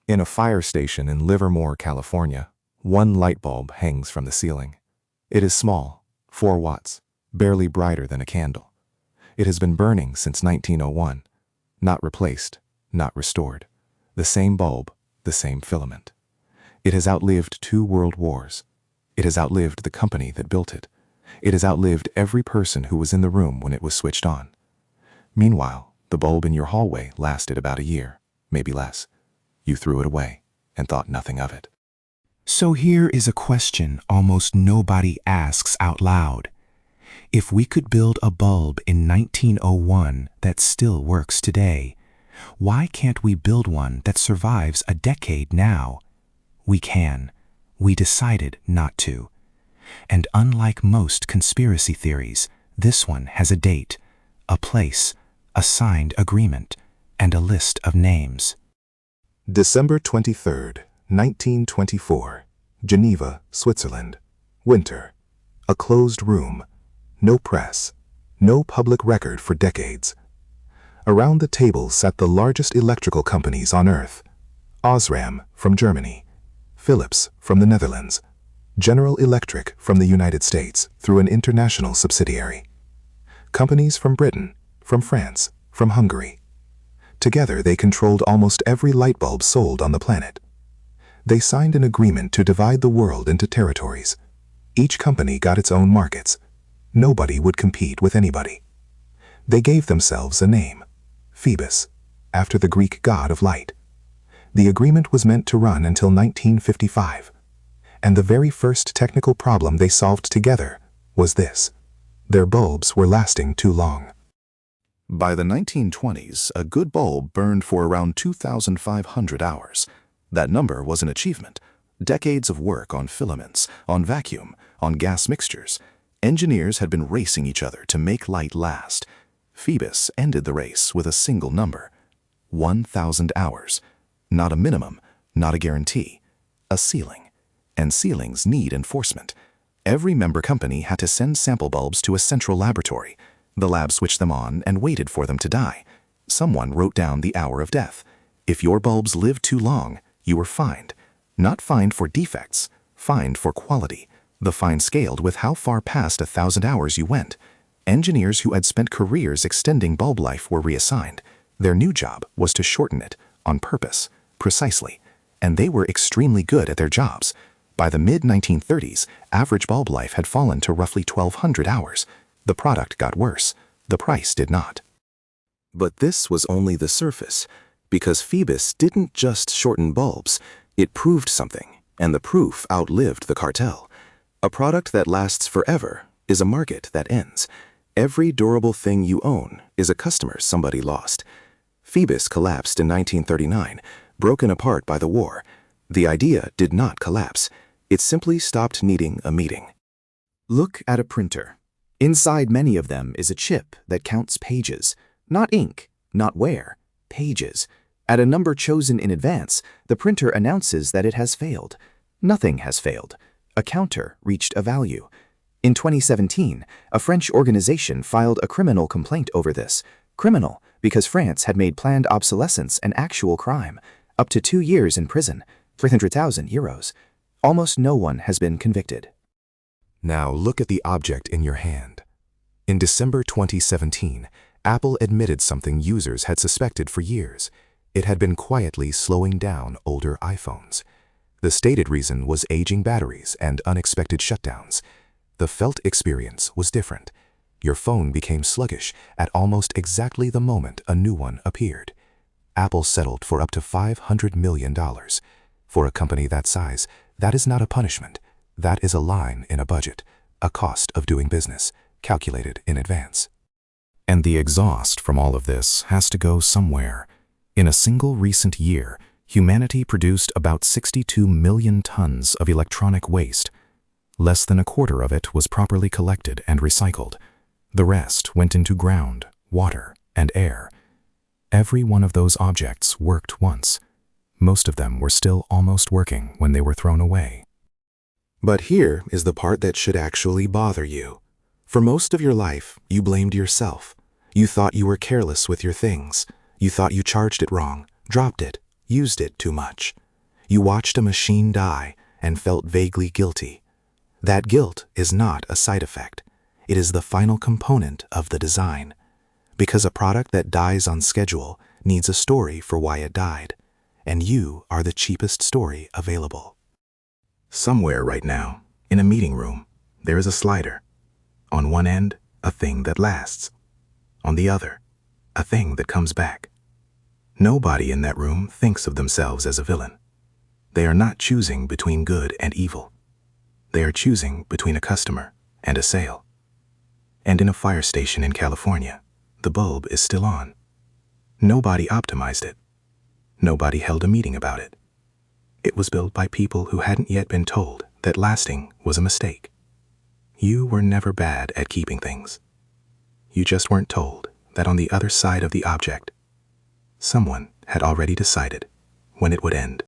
In a fire station in Livermore, California, one light bulb hangs from the ceiling. It is small, 4 watts, barely brighter than a candle. It has been burning since 1901, not replaced, not restored. The same bulb, the same filament. It has outlived 2 world wars. It has outlived the company that built it. It has outlived every person who was in the room when it was switched on. Meanwhile, the bulb in your hallway lasted about a year, maybe less. You threw it away and thought nothing of it. So here is a question almost nobody asks out loud. If we could build a bulb in 1901 that still works today, why can't we build one that survives a decade now? We can. We decided not to. And unlike most conspiracy theories, this one has a date, a place, a signed agreement, and a list of names. December 23rd, 1924, Geneva, Switzerland. Winter. A closed room. No press. No public record for decades. Around the table sat the largest electrical companies on Earth. Osram from Germany. Philips from the Netherlands. General Electric from the United States through an international subsidiary. Companies from Britain, from France, from Hungary. Together they controlled almost every light bulb sold on the planet. They signed an agreement to divide the world into territories. Each company got its own markets. Nobody would compete with anybody. They gave themselves a name, Phoebus, after the Greek god of light. The agreement was meant to run until 1955. And the very first technical problem they solved together was this: their bulbs were lasting too long. By the 1920s, a good bulb burned for around 2,500 hours. That number was an achievement. Decades of work on filaments, on vacuum, on gas mixtures. Engineers had been racing each other to make light last. Phoebus ended the race with a single number: 1,000 hours. Not a minimum, not a guarantee, a ceiling. And ceilings need enforcement. Every member company had to send sample bulbs to a central laboratory. The lab switched them on and waited for them to die. Someone wrote down the hour of death. If your bulbs lived too long, you were fined. Not fined for defects, fined for quality. The fine scaled with how far past 1,000 hours you went. Engineers who had spent careers extending bulb life were reassigned. Their new job was to shorten it, on purpose, precisely. And they were extremely good at their jobs. By the mid-1930s, average bulb life had fallen to roughly 1,200 hours. The product got worse. The price did not. But this was only the surface, because Phoebus didn't just shorten bulbs. It proved something, and the proof outlived the cartel. A product that lasts forever is a market that ends. Every durable thing you own is a customer somebody lost. Phoebus collapsed in 1939, broken apart by the war. The idea did not collapse. It simply stopped needing a meeting. Look at a printer. Inside many of them is a chip that counts pages. Not ink, not wear, pages. At a number chosen in advance, the printer announces that it has failed. Nothing has failed. A counter reached a value. In 2017, a French organization filed a criminal complaint over this. Criminal because France had made planned obsolescence an actual crime. Up to 2 years in prison, 300,000 euros. Almost no one has been convicted. Now look at the object in your hand. In December 2017, Apple admitted something users had suspected for years. It had been quietly slowing down older iPhones. The stated reason was aging batteries and unexpected shutdowns. The felt experience was different. Your phone became sluggish at almost exactly the moment a new one appeared. Apple settled for up to $500 million. For a company that size, that is not a punishment. That is a line in a budget, a cost of doing business, calculated in advance. And the exhaust from all of this has to go somewhere. In a single recent year, humanity produced about 62 million tons of electronic waste. Less than a quarter of it was properly collected and recycled. The rest went into ground, water, and air. Every one of those objects worked once. Most of them were still almost working when they were thrown away. But here is the part that should actually bother you. For most of your life, you blamed yourself. You thought you were careless with your things. You thought you charged it wrong, dropped it, used it too much. You watched a machine die and felt vaguely guilty. That guilt is not a side effect. It is the final component of the design. Because a product that dies on schedule needs a story for why it died, and you are the cheapest story available. Somewhere right now, in a meeting room, there is a slider. On one end, a thing that lasts. On the other, a thing that comes back. Nobody in that room thinks of themselves as a villain. They are not choosing between good and evil. They are choosing between a customer and a sale. And in a fire station in California, the bulb is still on. Nobody optimized it. Nobody held a meeting about it. It was built by people who hadn't yet been told that lasting was a mistake. You were never bad at keeping things. You just weren't told that on the other side of the object, someone had already decided when it would end.